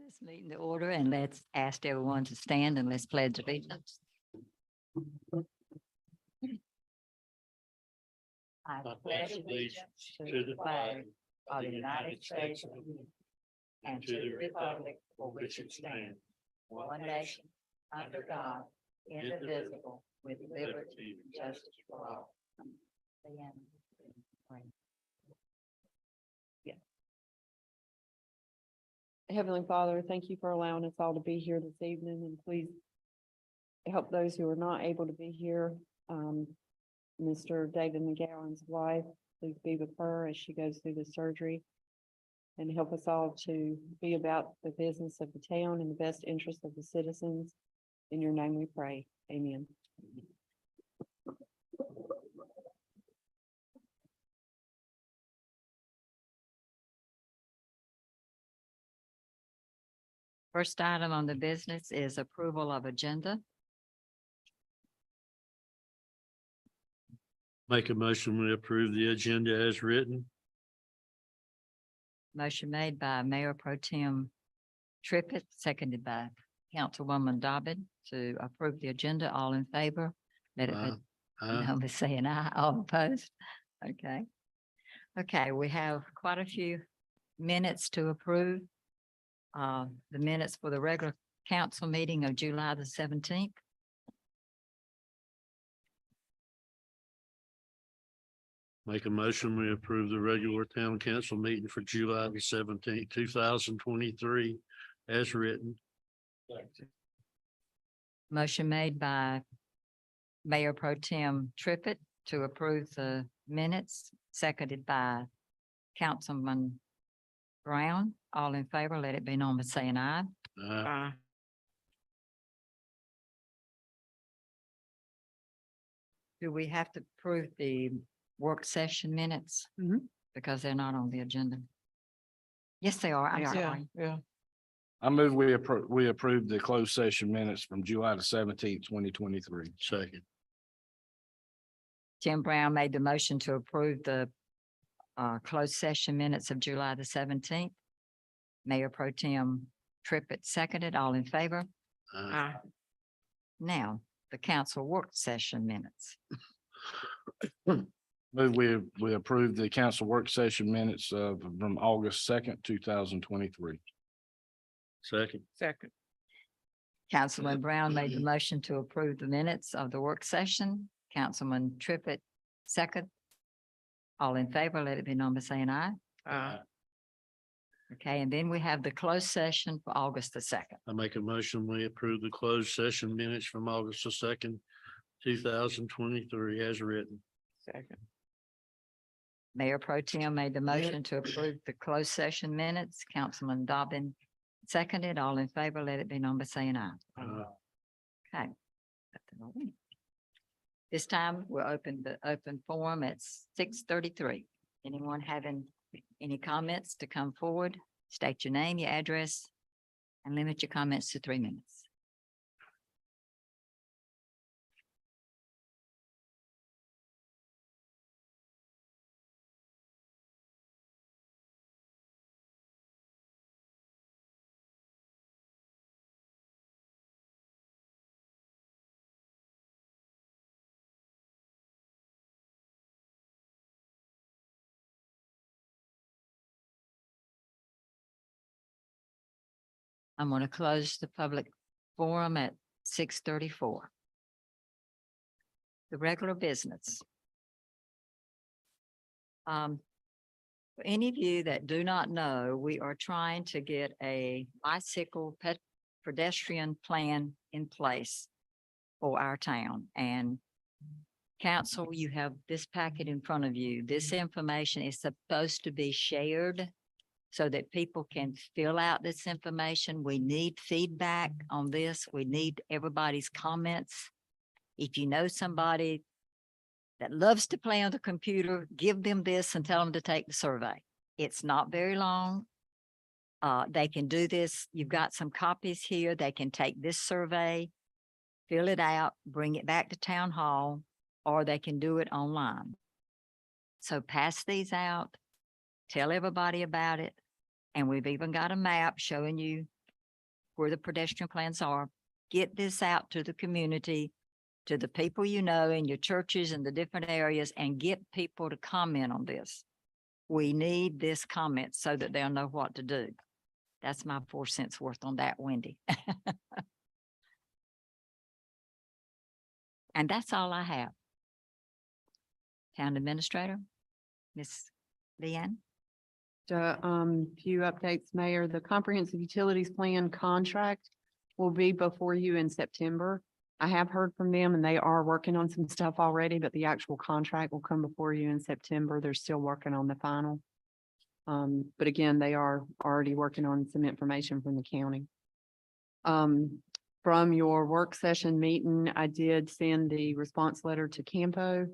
this meeting to order, and let's ask everyone to stand and let's pledge allegiance. I pledge allegiance to the flag of the United States of America and to the republic for which it stands, one nation, under God, indivisible, with liberty and justice for all. Heavenly Father, thank you for allowing us all to be here this evening, and please help those who are not able to be here. Mr. David McGowan's wife, please be with her as she goes through the surgery, and help us all to be about the business of the town and the best interest of the citizens. In your name we pray. Amen. First item on the business is approval of agenda. Make a motion, we approve the agenda as written. Motion made by Mayor Pro Tem Trippett, seconded by Councilwoman Dobbin to approve the agenda. All in favor? Let it be known by saying aye. All opposed? Okay. Okay, we have quite a few minutes to approve. The minutes for the regular council meeting of July the 17th. Make a motion, we approve the regular town council meeting for July the 17th, 2023 as written. Motion made by Mayor Pro Tem Trippett to approve the minutes, seconded by Councilman Brown. All in favor, let it be known by saying aye. Do we have to approve the work session minutes? Mhm. Because they're not on the agenda. Yes, they are. I'm sorry. Yeah. I move we approve the closed session minutes from July the 17th, 2023. Second. Tim Brown made the motion to approve the closed session minutes of July the 17th. Mayor Pro Tem Trippett seconded. All in favor? Now, the council work session minutes. Move we approve the council work session minutes from August 2nd, 2023. Second. Second. Councilman Brown made the motion to approve the minutes of the work session. Councilman Trippett second. All in favor, let it be known by saying aye. Okay, and then we have the closed session for August the 2nd. I make a motion, we approve the closed session minutes from August the 2nd, 2023 as written. Second. Mayor Pro Tem made the motion to approve the closed session minutes. Councilman Dobbin seconded. All in favor, let it be known by saying aye. Okay. This time we'll open the open forum at 6:33. Anyone having any comments to come forward? State your name, your address, and limit your comments to 3 minutes. I'm going to close the public forum at 6:34. The regular business. For any of you that do not know, we are trying to get a bicycle pedestrian plan in place for our town. And council, you have this packet in front of you. This information is supposed to be shared so that people can fill out this information. We need feedback on this. We need everybody's comments. If you know somebody that loves to play on the computer, give them this and tell them to take the survey. It's not very long. They can do this. You've got some copies here. They can take this survey, fill it out, bring it back to town hall, or they can do it online. So pass these out, tell everybody about it. And we've even got a map showing you where the pedestrian plans are. Get this out to the community, to the people you know in your churches and the different areas, and get people to comment on this. We need this comment so that they'll know what to do. That's my 4 cents worth on that, Wendy. And that's all I have. Town Administrator, Miss Leanne? Few updates, Mayor. The Comprehensive Utilities Plan contract will be before you in September. I have heard from them and they are working on some stuff already, but the actual contract will come before you in September. They're still working on the final. But again, they are already working on some information from the county. From your work session meeting, I did send the response letter to Campo,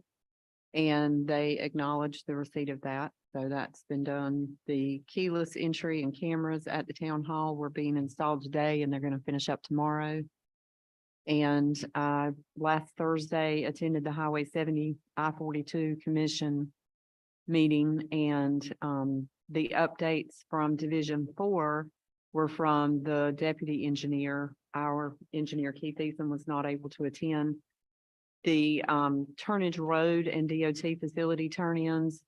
and they acknowledged the receipt of that. So that's been done. The keyless entry and cameras at the town hall were being installed today, and they're going to finish up tomorrow. And last Thursday attended the Highway 70 I-42 Commission meeting, and the updates from Division 4 were from the deputy engineer. Our engineer Keith Eason was not able to attend. The Turnage Road and DOT facility turn-ins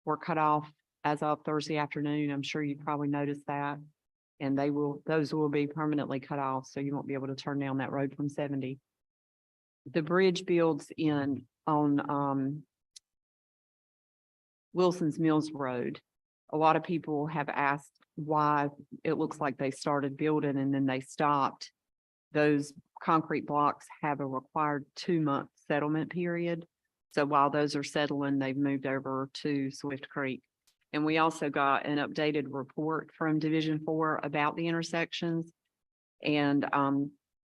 were cut off as of Thursday afternoon. I'm sure you probably noticed that. And those will be permanently cut off, so you won't be able to turn down that road from 70. The bridge builds on Wilson's Mills Road. A lot of people have asked why it looks like they started building and then they stopped. Those concrete blocks have a required 2-month settlement period. So while those are settling, they've moved over to Swift Creek. And we also got an updated report from Division 4 about the intersections. And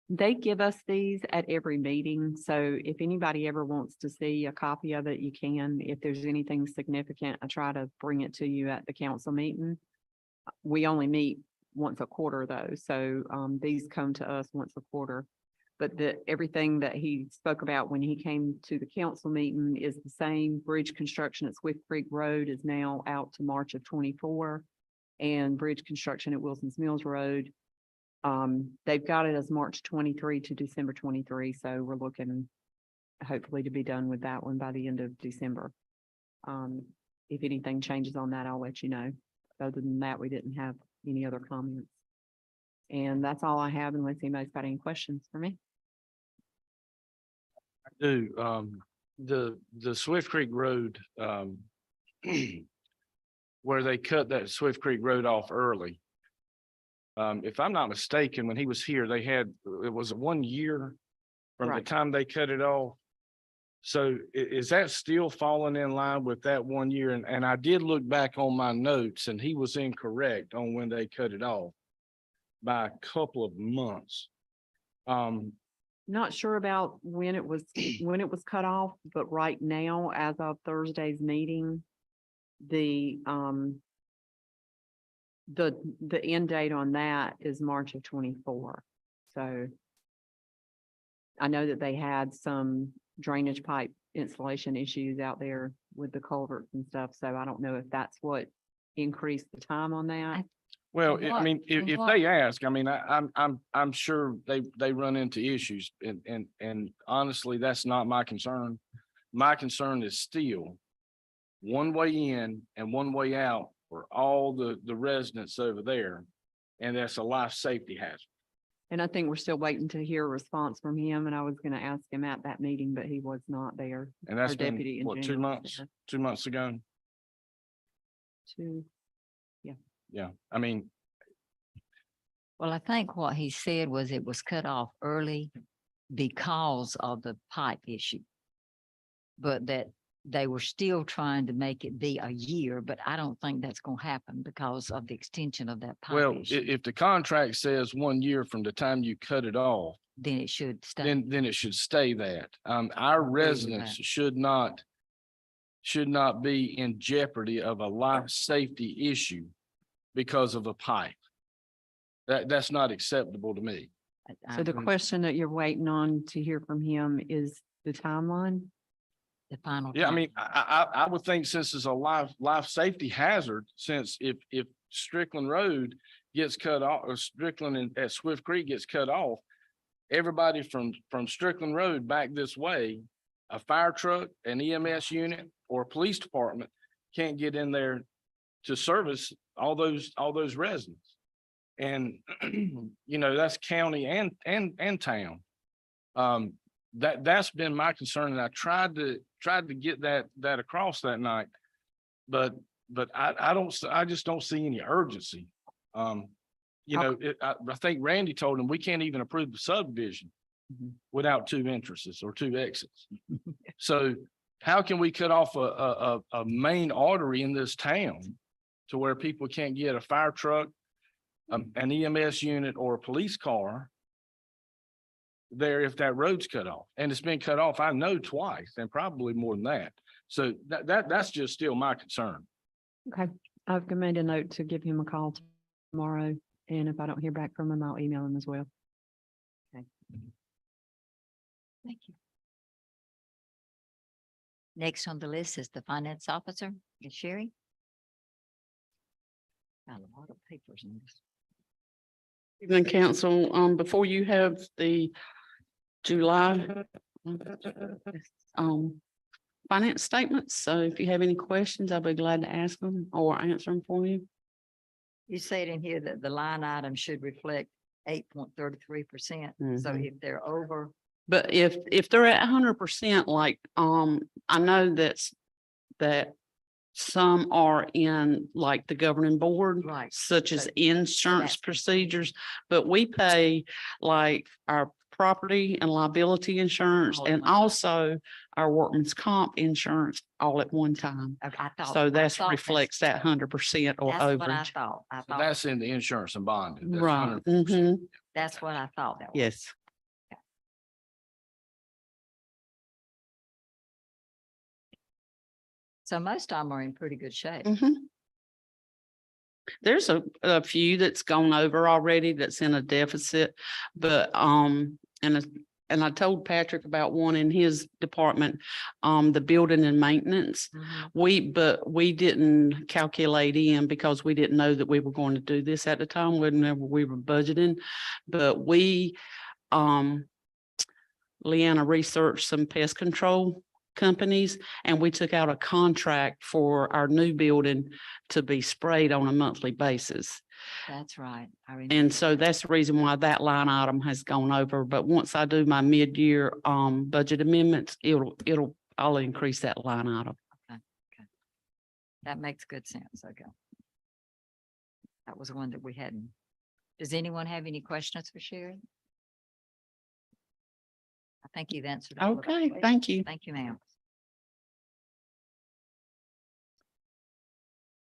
they give us these at every meeting. So if anybody ever wants to see a copy of it, you can. If there's anything significant, I try to bring it to you at the council meeting. We only meet once a quarter though. So these come to us once a quarter. But everything that he spoke about when he came to the council meeting is the same. Bridge construction at Swift Creek Road is now out to March of 24. And bridge construction at Wilson's Mills Road, they've got it as March 23 to December 23. So we're looking hopefully to be done with that one by the end of December. If anything changes on that, I'll let you know. Other than that, we didn't have any other comments. And that's all I have unless anybody's got any questions for me. Do, the Swift Creek Road, where they cut that Swift Creek Road off early. If I'm not mistaken, when he was here, it was 1 year from the Right. time they cut it off. So is that still falling in line with that 1 year? And I did look back on my notes and he was incorrect on when they cut it off by a couple of months. Not sure about when it was cut off, but right now, as of Thursday's meeting, the end date on that is March of 24. So I know that they had some drainage pipe installation issues out there with the culverts and stuff. So I don't know if that's what increased the time on that. Well, And I mean, and if what- they ask, I mean, I'm sure they run into issues and honestly, that's not my concern. My concern is still one way in and one way out for all the residents over there. And that's a life safety hazard. And I think we're still waiting to hear a response from him. And I was going to ask him at that meeting, but he was not there. And that's Our been, deputy what, 2 engineer was months, there. 2 months ago? Yeah, I mean, Well, I think what he said was it was cut off early because of the pipe issue. But that they were still trying to make it be a year, but I don't think that's gonna happen because of the extension of that pipe well, issue. if the contract says 1 year from the time you cut it off, Then it should stay. then it should stay that. Our with residents that. should not be in jeopardy of a life safety issue because of a pipe. That's not acceptable to me. I So the agree. question that you're waiting on to hear from him is the timeline. The final. Yeah, I time. mean, I would think since it's a life safety hazard, since if Strickland Road gets cut off, or Strickland and at Swift Creek gets cut off, everybody from Strickland Road back this way, a fire truck, an EMS unit, or a police department can't get in there to service all those residents. And, you know, that's county and town. That's been my concern, and I tried to get that across that night. But I just don't see any urgency. You know, I think Randy told him we can't even approve the subdivision without two entrances or two exits. So how can we cut off a main artery in this town to where people can't get a fire truck, an EMS unit, or a police car there if that road's cut off? And it's been cut off, I know, twice, and probably more than that. So that's just still my concern. Okay, I've made a note to give him a call tomorrow, and if I don't hear back from him, I'll email him as well. Thank you. Next on the list is the finance officer, Ms. Sherry. Got a lot of papers in this. Evening, council. Before you have the July finance statements. So if you have any questions, I'll be glad to ask them or answer them for you. You said in here that the line item should reflect 8.33%. So Mhm. if they're over, But if they're at 100%, like, I know that some are in like the governing board. Right. Such as So insurance that's- procedures, but we pay like our property and liability insurance All at and one time. also our workman's comp insurance all at one time. okay, I thought. So I that's thought reflects that 100% or That's what I overage. thought. I So thought, that's in the insurance and bonding. That's Right. 100%. Mhm. that's what I thought that was. Yes. So most of them are in pretty good shape. Mhm. There's a few that's gone over already that's in a deficit, but, and I told Patrick about one in his department, the building and maintenance. Mhm. But we didn't calculate in because we didn't know that we were going to do this at the time, whenever we were budgeting. But Leanna researched some pest control companies and we took out a contract for our new building to be sprayed on a monthly basis. That's right. I remember. And so that's the reason why that line item has gone over. But once I do my mid-year budget amendments, I'll increase that line item. That makes good sense. Okay. That was one that we hadn't. Does anyone have any questions for Sherry? I think you've answered. all of the Okay, questions. thank you. Thank you, ma'am.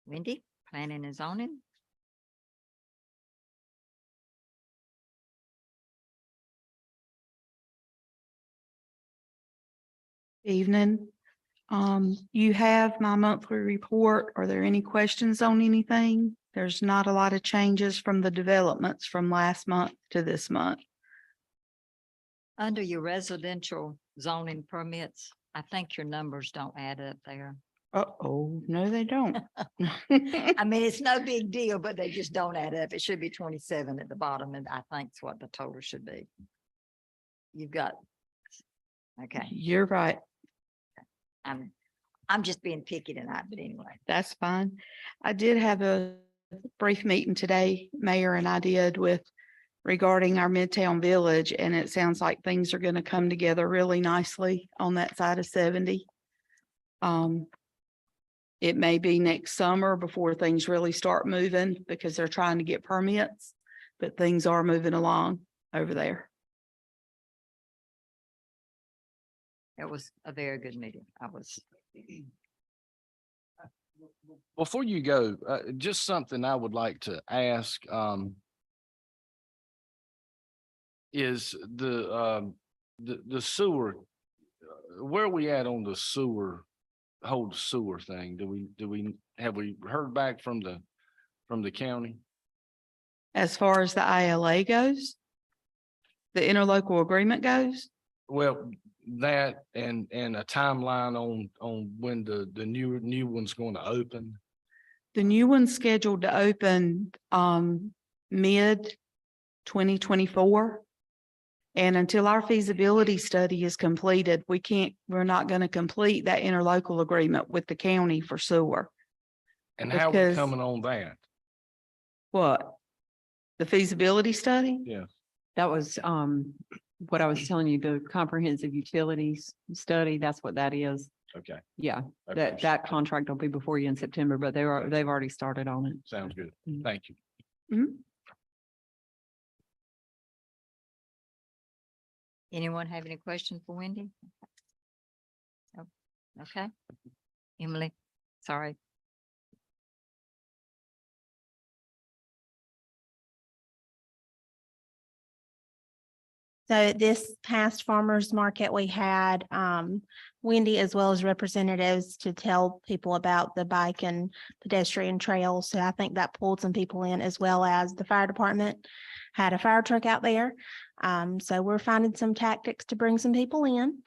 Wendy, planning and zoning? Evening. You have my monthly report. Are there any questions on anything? There's not a lot of changes from the developments from last month to this month. Under your residential zoning permits, I think your numbers don't add up there. Uh-oh, no, they don't. I mean, it's no big deal, but they just don't add up. It should be 27 at the bottom, and I think it's what the total should be. You've got, okay, You're right. I'm just being picky tonight, but anyway. That's fine. I did have a brief meeting today, Mayor and I did, with regarding our Midtown Village, and it sounds like things are going to come together really nicely on that side of 70. It may be next summer before things really start moving because they're trying to get permits, but things are moving along over there. It was a very good meeting. Before you go, just something I would like to ask, is the sewer, where are we at on the sewer, whole sewer thing? Have we heard back from the county? As far as the ILA goes, the interlocal agreement goes, Well, that and a timeline on when the new one's going to open. the new one's scheduled to open mid 2024. And until our feasibility study is completed, we're not going to complete that interlocal agreement with the county for sewer. And how are we Because- coming on that? What? The feasibility study? That was, what I was telling you, the comprehensive utilities study, that's what that is. Okay. Yeah, I that appreciate contract will be before you in September, but they've already started on it. Sounds good. Mhm. Thank you. Anyone have any questions for Wendy? No? Okay. Emily, sorry. So this past farmer's market, we had Wendy as well as representatives to tell people about the bike and pedestrian trails. So I think that pulled some people in, as well as the fire department had a fire truck out there. So we're finding some tactics to bring some people in.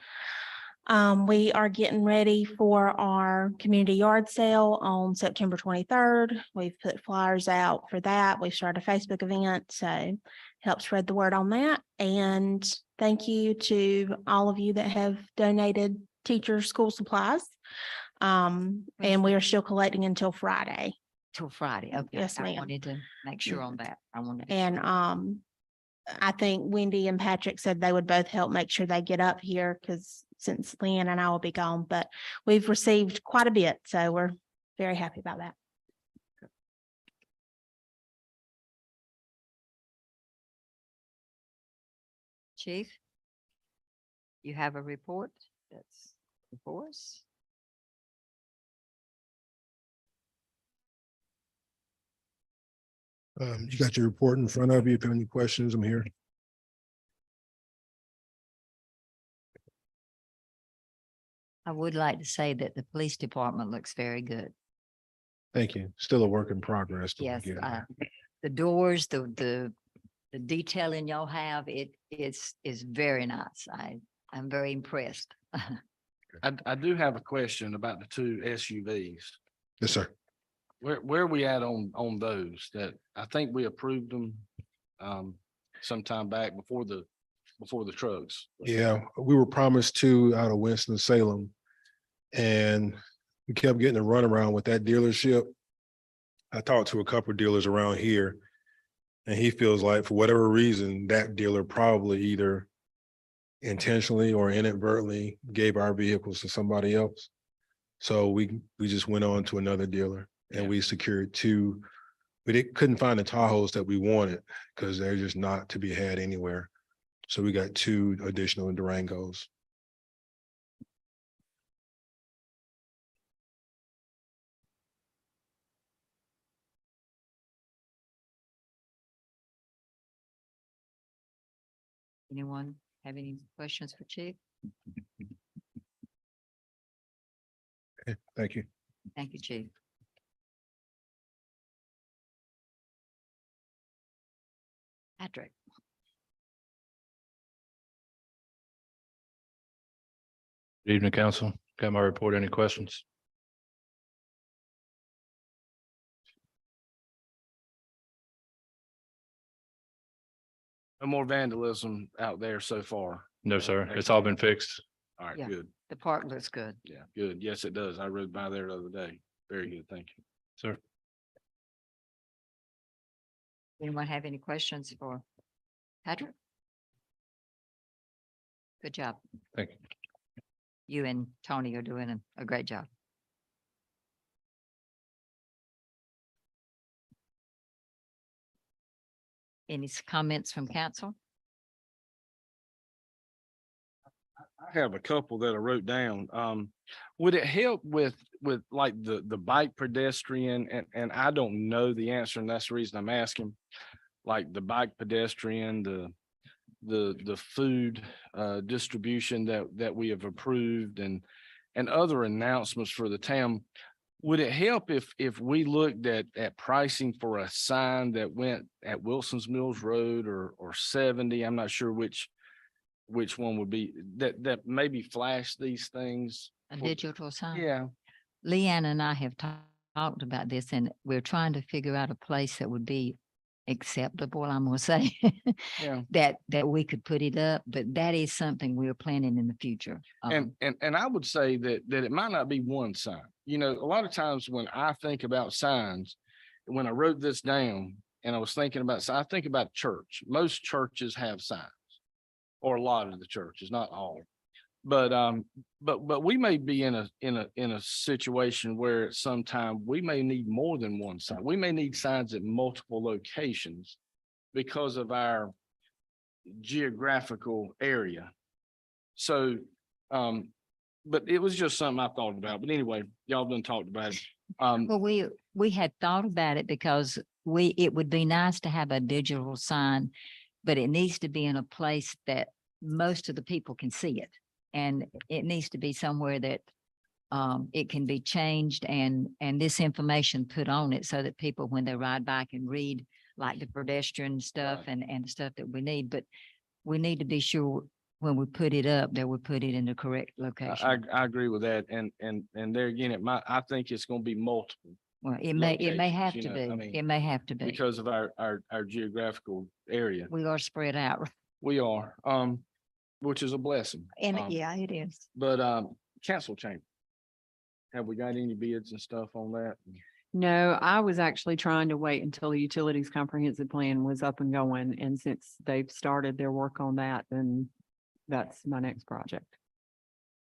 We are getting ready for our community yard sale on September 23rd. We've put flyers out for that. We've started a Facebook event, so help spread the word on that. And thank you to all of you that have donated teacher school supplies. And we are still collecting until Friday. Till Friday. Okay. Yes, I ma'am. wanted to make sure on that. I wanted. And I think Wendy and Patrick said they would both help make sure they get up here, because since Leanne and I will be gone, but we've received quite a bit, so we're very happy about that. Chief? You have a report that's before us? You got your report in front of you. If you have any questions, I'm here. I would like to say that the police department looks very good. Thank you. Still a work in progress. but we're Yes, getting there. the doors, the detailing y'all have, is very nice. I'm very impressed. I do have a question about the two SUVs. Yes, sir. Where are we at on those? That I think we approved them sometime back before the trucks. Yeah, we were promised two out of Winston-Salem. And we kept getting a runaround with that dealership. I talked to a couple of dealers around here. And he feels like for whatever reason, that dealer probably either intentionally or inadvertently gave our vehicles to somebody else. So we just went on to another dealer and Yeah. we secured two. Couldn't find the Tahoes that we wanted because they're just not to be had anywhere. So we got two additional Durangos. Anyone have any questions for Chief? Okay, thank you. Thank you, Chief. Patrick? Good evening, council. Got my report. Any questions? No more vandalism out there so far. No, sir. It's all been fixed. All right, Yeah. good. The park looks good. Yeah, good. Yes, it does. I rode by there the other day. Very good. Thank you. Sir. Anyone have any questions for Patrick? Good job. Thank you. You and Tony are doing a great job. Any comments from council? I have a couple that I wrote down. Would it help with like the bike pedestrian and I don't know the answer and that's the reason I'm asking. Like the bike pedestrian, the food distribution that we have approved and other announcements for the town. Would it help if we looked at pricing for a sign that went at Wilson's Mills Road or 70? I'm not sure which one would be that maybe flash these things. A for- digital sign? Yeah, Leanne and I have talked about this and we're trying to figure out a place that would be acceptable, I'm gonna say. Yeah. That we could put it up, but that is something we're planning in the future. And I would say that it might not be one sign. You know, a lot of times when I think about signs, when I wrote this down and I was thinking about, I think about church. Most churches have signs. Or a lot of the churches, not all. But we may be in a situation where at some time we may need more than one sign. We may need signs at multiple locations because of our geographical area. So, but it was just something I thought about. But anyway, y'all done talked about it. Well, we had thought about it because it would be nice to have a digital sign, but it needs to be in a place that most of the people can see it. And it needs to be somewhere that it can be changed and this information put on it so that people, when they ride by, can read like the pedestrian stuff Right. and the stuff that we need. But we need to be sure when we put it up, that we put it in the correct location. I agree with that. And there again, I think it's gonna be multiple Well, it may locations, have you to know, be. I mean, It may have to be. because of our geographical area. We are spread out. We are, which is a blessing. And yeah, it is. But, council chamber. Have we got any bids and stuff on that? No, I was actually trying to wait until the utilities comprehensive plan was up and going. And since they've started their work on that, then that's my next project.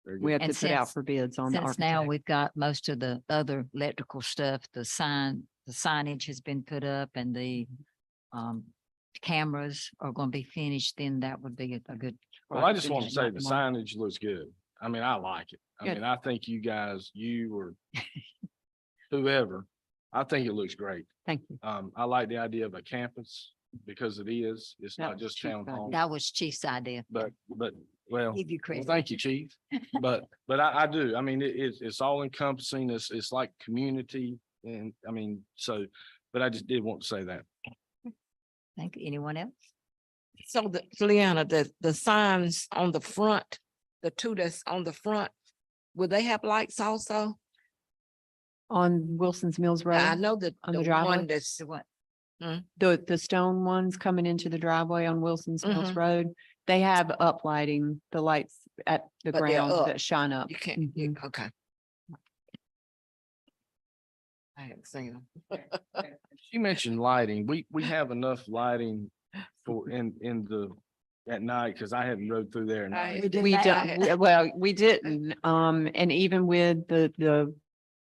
Very We good. have And to put out since- for bids on the Since now architect. we've got most of the other electrical stuff, the signage has been put up and the cameras are going to be finished, then that would be a good. Well, I just want to finish say it the up tomorrow. signage looks good. I mean, I like it. I Good. mean, I think you guys, you or whoever, I think it looks great. Thank you. I like the idea of a campus because it's That not was just Chief's town idea. hall. That was Chief's idea. But, well, Give you well, credit. thank you, chief. But I do. I mean, it's all encompassing. It's like community and I mean, so, but I just did want to say that. Thank you. Anyone else? So Leanna, the signs on the front, the two that's on the front, will they have lights also? On Wilson's Mills Now, I Road, know that on the the driveway? one that's, The what? the stone ones coming into the driveway on Wilson's Mills Road, they have uplighting, the lights at the But they're ground up. that shine up. you can't, Mhm. okay. I haven't seen them. She mentioned lighting. We have enough lighting for in the at night because I haven't rode through there. at night. We I don't, had- well, we didn't, and even with the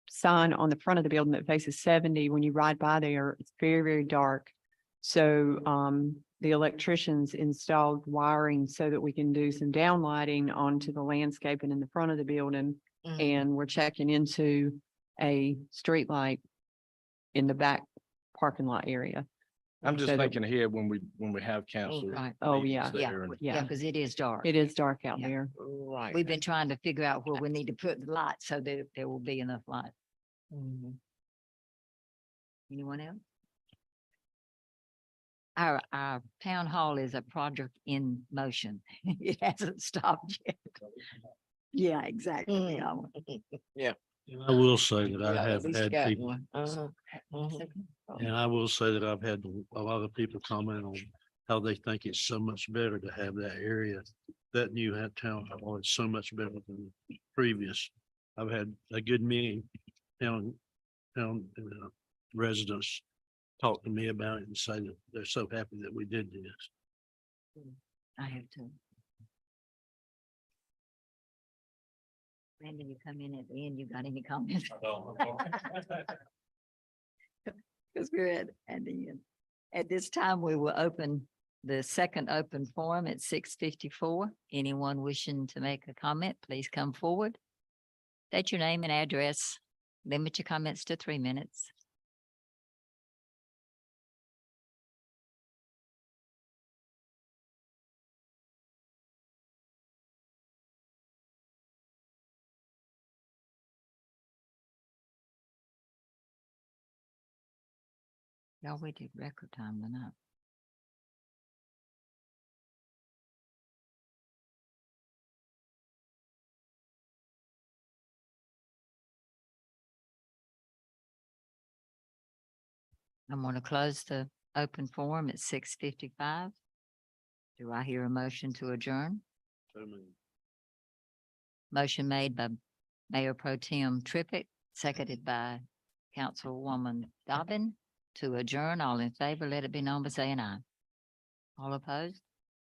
sign on the front of the building that faces 70, when you ride by there, it's very, very dark. So, the electricians installed wiring so that we can do some downlighting onto the landscaping in the front of the building. Mhm. And we're checking into a street light in the back parking lot area. I'm just so that- thinking ahead when we have council. Right. Oh, meetings yeah. Yeah, there and- Yeah. because it is dark. It is dark out Yeah. there. Right. We've been trying to figure out where we need to put the lights so that there will be enough light. Mhm. Anyone else? Our town hall is a project in motion. It hasn't stopped yet. Yeah, exactly. Mm. And I will say that Yeah, I at have least had got people, one. Uh-huh. Mhm. and I will say that I've had a lot of people comment on how they think it's so much better to have that area. That new town hall is so much better than the previous. I've had a good many town residents talk to me about it and say that they're so happy that we did this. I have to. Randy, you come in at the end, you got any comments? Because we're at the end. At this time, we will open the second open forum at 6:54. Anyone wishing to make a comment, please come forward. State your name and address. Limit your comments to 3 minutes. Y'all, we did record time tonight. I'm going to close the open forum at 6:55. Do I hear a motion to adjourn? So moved. Motion made by Mayor Pro Tem Trippitt, seconded by Councilwoman Dobbin to adjourn. All in favor, let it be known by saying aye. All opposed?